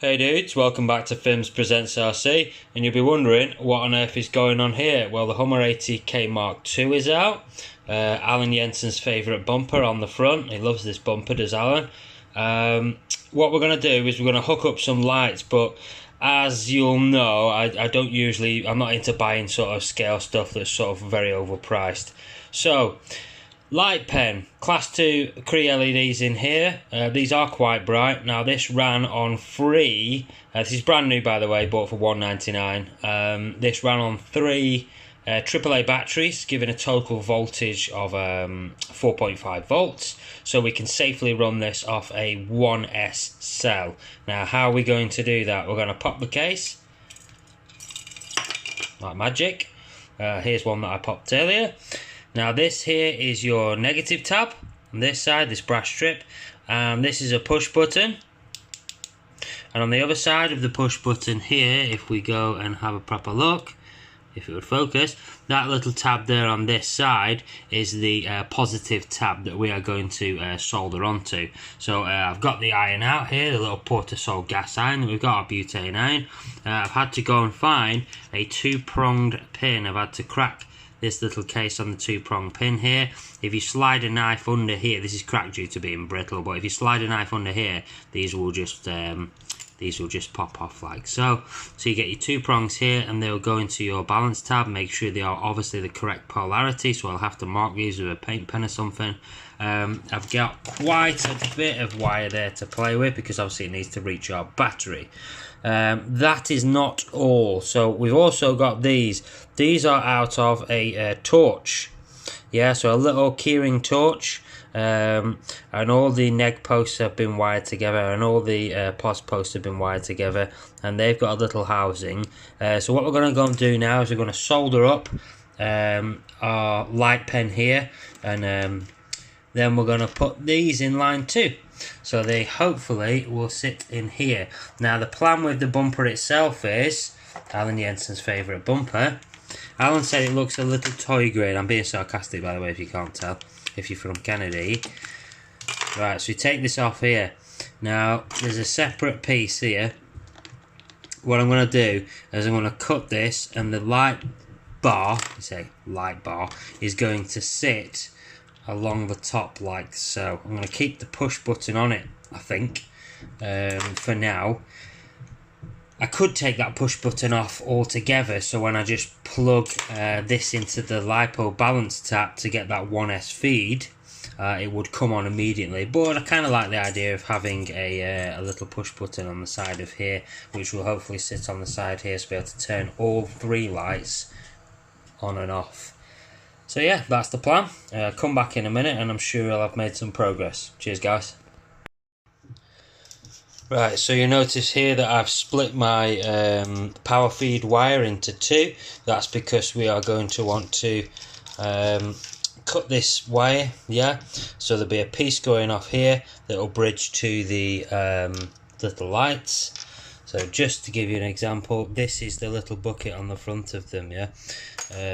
Hey dudes, welcome back to Fims Presents RC, and you'll be wondering what on earth is going on here. Well, the Hummer 80K Mark II is out. Alan Jensen's favourite bumper on the front. He loves this bumper, does Alan. What we're going to do is we're going to hook up some lights, but as you'll know, I'm not into buying sort of scale stuff that's sort of very overpriced. So, light pen, class 2 Cree LEDs in here. These are quite bright. Now this ran on free. This is brand new, by the way, bought for $1.99. This ran on 3 AAA batteries, giving a total voltage of 4.5 volts. So we can safely run this off a 1S cell. Now how are we going to do that? We're going to pop the case like magic. Here's one that I popped earlier. Now this here is your negative tab on this side, this brass strip, and this is a push button. And on the other side of the push button here, if we go and have a proper look, if it would focus, that little tab there on this side is the positive tab that we are going to solder onto. So I've got the iron out here, the little Portasol gas iron, we've got our butane iron. I've had to go and find a 2-pronged pin. I've had to crack this little case on the 2-prong pin here. If you slide a knife under here, this is cracked due to being brittle, but if you slide a knife under here, these will just pop off like so. So you get your 2 prongs here, and they'll go into your balance tab. Make sure they are obviously the correct polarity, so I'll have to mark these with a paint pen or something. I've got quite a bit of wire there to play with because obviously it needs to reach our battery. That is not all. So we've also got these. These are out of a torch. Yeah, so a little keyring torch. And all the neg posts have been wired together, and all the POS posts have been wired together, and they've got a little housing. So what we're going to go and do now is we're going to solder up our light pen here, and then we're going to put these in line too. So they hopefully will sit in here. Now the plan with the bumper itself is, Alan Jensen's favourite bumper. Alan said it looks a little toy grade. I'm being sarcastic, by the way, if you can't tell, if you're from Kennedy. Right, so we take this off here. Now there's a separate piece here. What I'm going to do is I'm going to cut this, and the light bar, is going to sit along the top like so. I'm going to keep the push button on it, I think, for now. I could take that push button off altogether, so when I just plug this into the LiPo balance tap to get that 1S feed, it would come on immediately. But I kind of like the idea of having a little push button on the side of here, which will hopefully sit on the side here to be able to turn all 3 lights on and off. So yeah, that's the plan. Come back in a minute and I'm sure I'll have made some progress. Cheers guys. Right, so you notice here that I've split my power feed wire into 2. That's because we are going to want to cut this wire, yeah? So there'll be a piece going off here that will bridge to the little lights. So just to give you an example, this is the little bucket on the front of them, yeah?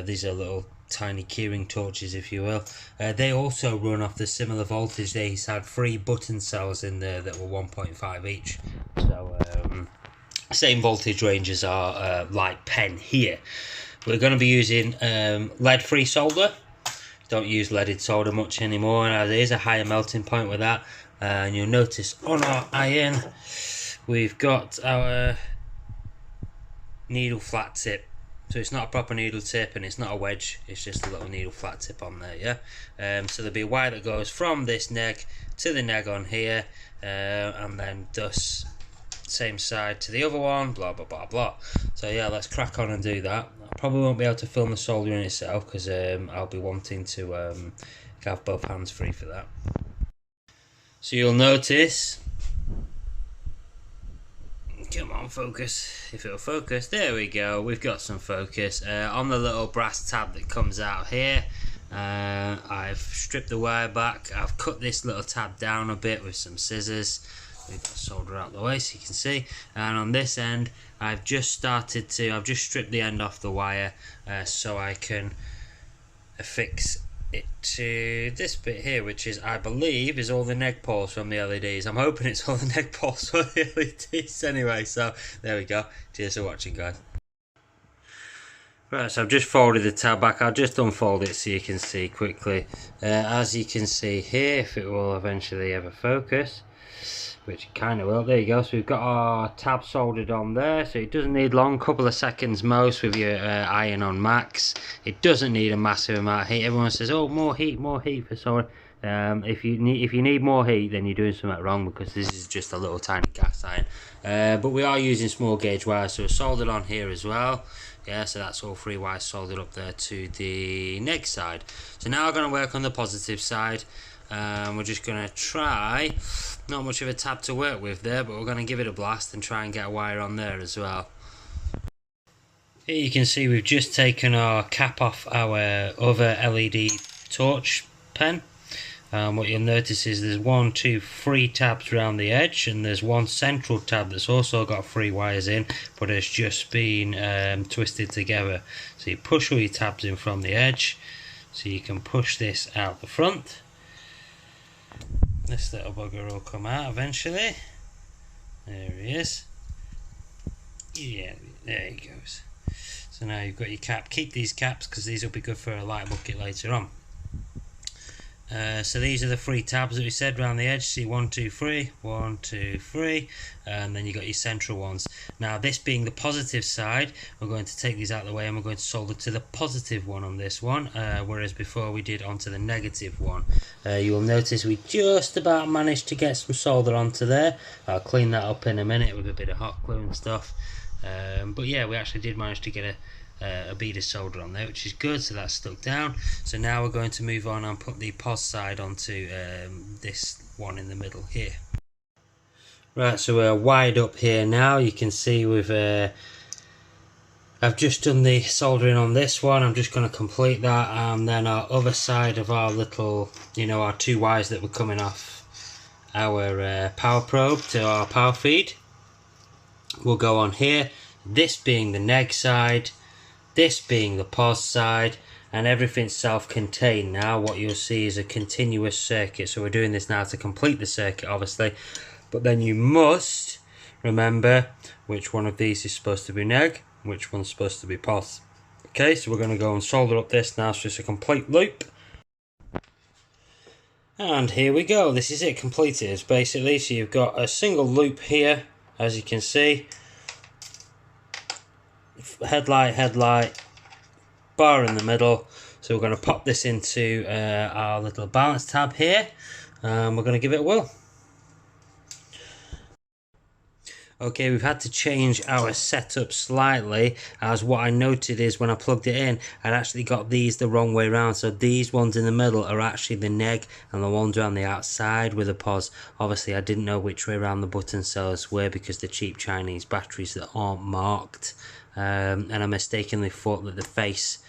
These are little tiny keyring torches, if you will. They also run off the similar voltage. These had 3 button cells in there that were 1.5 each. So same voltage range as our light pen here. We're going to be using lead-free solder. Don't use leaded solder much anymore, and there is a higher melting point with that. And you'll notice on our iron we've got our needle flat tip. So it's not a proper needle tip and it's not a wedge, it's just a little needle flat tip on there, yeah? So there'll be a wire that goes from this neg to the neg on here, and then thus same side to the other one, blah blah blah blah. So yeah, let's crack on and do that. I probably won't be able to film the soldering itself because I'll be wanting to have both hands free for that. So you'll notice, come on, focus, if it'll focus, there we go, we've got some focus. On the little brass tab that comes out here, I've stripped the wire back, I've cut this little tab down a bit with some scissors, we've got solder out the way so you can see, and on this end I've just stripped the end off the wire so I can affix it to this bit here, which is, I believe, is all the neg poles from the LEDs. I'm hoping it's all the neg poles from the LEDs anyway. So there we go. Cheers for watching, guys. Right, so I've just folded the tab back. I'll just unfold it so you can see quickly. As you can see here, if it will eventually ever focus, which kind of will, there you go. So we've got our tab soldered on there, so it doesn't need long, couple of seconds most with your iron on max. It doesn't need a massive amount of heat. Everyone says, oh, more heat for soldering. If you need more heat, then you're doing something wrong, because this is just a little tiny cast iron. But we are using small gauge wire, so it's soldered on here as well. Yeah, so that's all 3 wires soldered up there to the neg side. So now we're going to work on the positive side. We're just going to try, not much of a tab to work with there, but we're going to give it a blast and try and get a wire on there as well. Here you can see we've just taken our cap off our other LED torch pen. What you'll notice is there's 1, 2, 3 tabs around the edge, and there's one central tab that's also got 3 wires in, but it's just been twisted together. So you push all your tabs in from the edge, so you can push this out the front. This little bugger will come out eventually. There he is. Yeah, there he goes. So now you've got your cap. Keep these caps because these will be good for a light bucket later on. So these are the 3 tabs that we said around the edge. See, 1, 2, 3, 1, 2, 3, and then you got your central ones. Now, this being the positive side, we're going to take these out of the way and we're going to solder to the positive one on this one, whereas before we did onto the negative one. You will notice we just about managed to get some solder onto there. I'll clean that up in a minute with a bit of hot glue and stuff. But yeah, we actually did manage to get a bead of solder on there, which is good, so that's stuck down. So now we're going to move on and put the pos side onto this one in the middle here. Right, so we're wired up here now. You can see we've I've just done the soldering on this one. I'm just going to complete that, and then our other side of our little, you know, our 2 wires that were coming off our power probe to our power feed will go on here, this being the neg side, this being the pos side, and everything's self-contained now. What you'll see is a continuous circuit. So we're doing this now to complete the circuit, obviously, but then you must remember which one of these is supposed to be neg, which one's supposed to be pos. Okay, so we're going to go and solder up this now, so it's a complete loop. And here we go, this is it completed basically. So you've got a single loop here, as you can see, headlight, bar in the middle. So we're going to pop this into our little balance tab here, and we're going to give it a whirl. Okay, we've had to change our setup slightly, as what I noted is when I plugged it in, I'd actually got these the wrong way around. So these ones in the middle are actually the neg, and the ones around the outside were the pos. Obviously I didn't know which way around the button cells were because they're cheap Chinese batteries that aren't marked. And I mistakenly thought that the face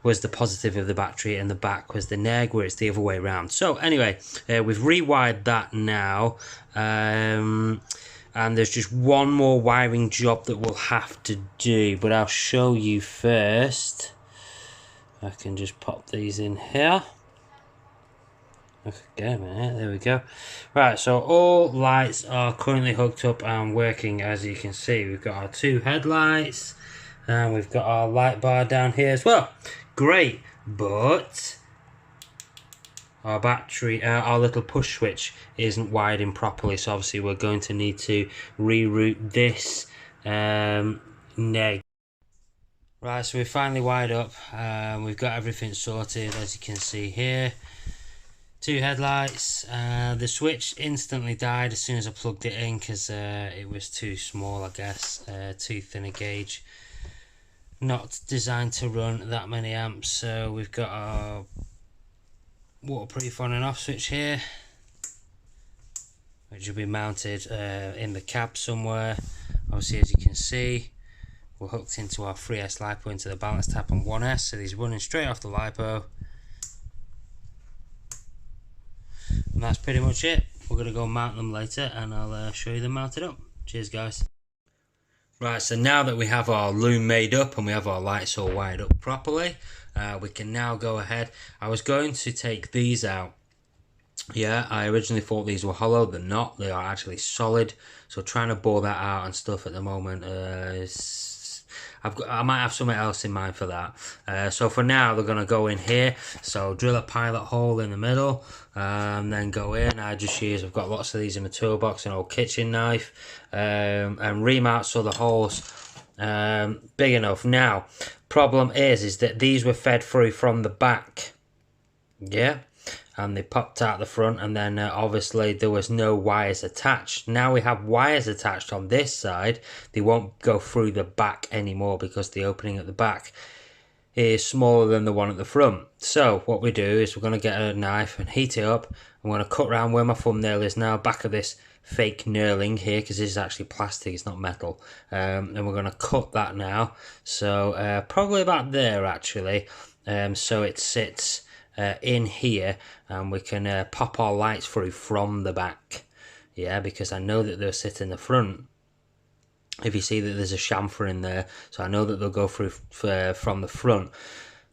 was the positive of the battery and the back was the neg, where it's the other way around. So anyway, we've rewired that now, and there's just one more wiring job that we'll have to do, but I'll show you first. I can just pop these in here. Okay, there we go. Right, so all lights are currently hooked up and working, as you can see. We've got our 2 headlights, and we've got our light bar down here as well. Great, but our battery, our little push switch isn't wired in properly, so obviously we're going to need to reroute this neg. Right, so we've finally wired up, we've got everything sorted, as you can see here. 2 headlights. The switch instantly died as soon as I plugged it in because it was too small, I guess, too thin a gauge, not designed to run that many amps. So we've got our waterproof on and off switch here, which will be mounted in the cab somewhere. Obviously, as you can see, we're hooked into our 3S lipo into the balance tap on 1S, so these running straight off the lipo. And that's pretty much it. We're going to go mount them later, and I'll show you them mounted up. Cheers, guys. Right, so now that we have our loom made up and we have our lights all wired up properly, we can now go ahead. I was going to take these out. Yeah, I originally thought these were hollow. They're not. They are actually solid. So trying to bore that out and stuff at the moment I might have something else in mind for that. So for now, they're going to go in here. So drill a pilot hole in the middle, and then go in. I've got lots of these in my toolbox, an old kitchen knife, and remount so the hole's big enough. Now, problem is that these were fed through from the back. Yeah. And they popped out the front, and then obviously there was no wires attached. Now we have wires attached on this side. They won't go through the back anymore because the opening at the back is smaller than the one at the front. So what we do is we're going to get a knife and heat it up. I'm going to cut around where my thumbnail is now, back of this fake knurling here, because this is actually plastic, it's not metal. And we're going to cut that now. So probably about there actually. So it sits in here, and we can pop our lights through from the back. Yeah, because I know that they'll sit in the front. If you see that there's a chamfer in there, so I know that they'll go through from the front.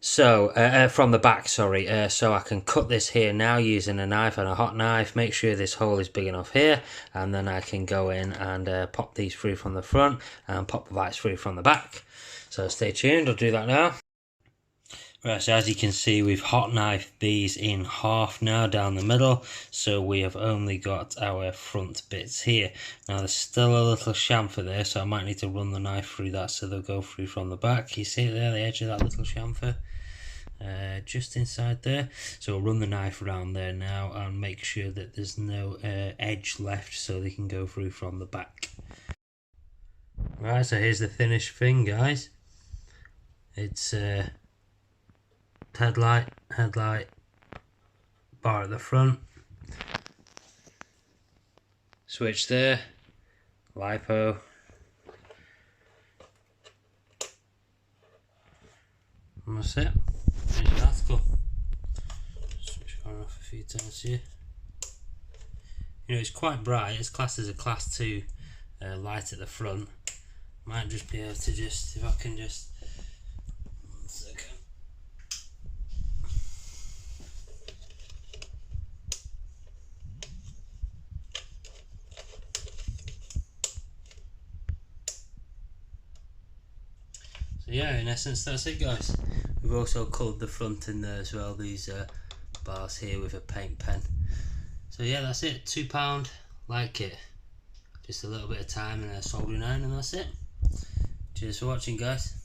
So from the back, sorry. So I can cut this here now using a knife and a hot knife. Make sure this hole is big enough here, and then I can go in and pop these through from the front and pop the lights through from the back. So stay tuned. I'll do that now. Right, so as you can see, we've hot knifed these in half now down the middle, so we have only got our front bits here. Now there's still a little chamfer there, so I might need to run the knife through that so they'll go through from the back. You see it there, the edge of that little chamfer? Just inside there. So we'll run the knife around there now and make sure that there's no edge left so they can go through from the back. Right, so here's the finished thing, guys. It's headlight, bar at the front, switch there, lipo, and that's it. Here's your article. Switch on off a few times here. You know, it's quite bright. It's classed as a class 2 light at the front. Might just be able to if I can just. One second. So yeah, in essence that's it, guys. We've also coloured the front in there as well, these bars here with a paint pen. So yeah, that's it, £2 light kit. Just a little bit of time and a soldering iron, and that's it. Cheers for watching, guys.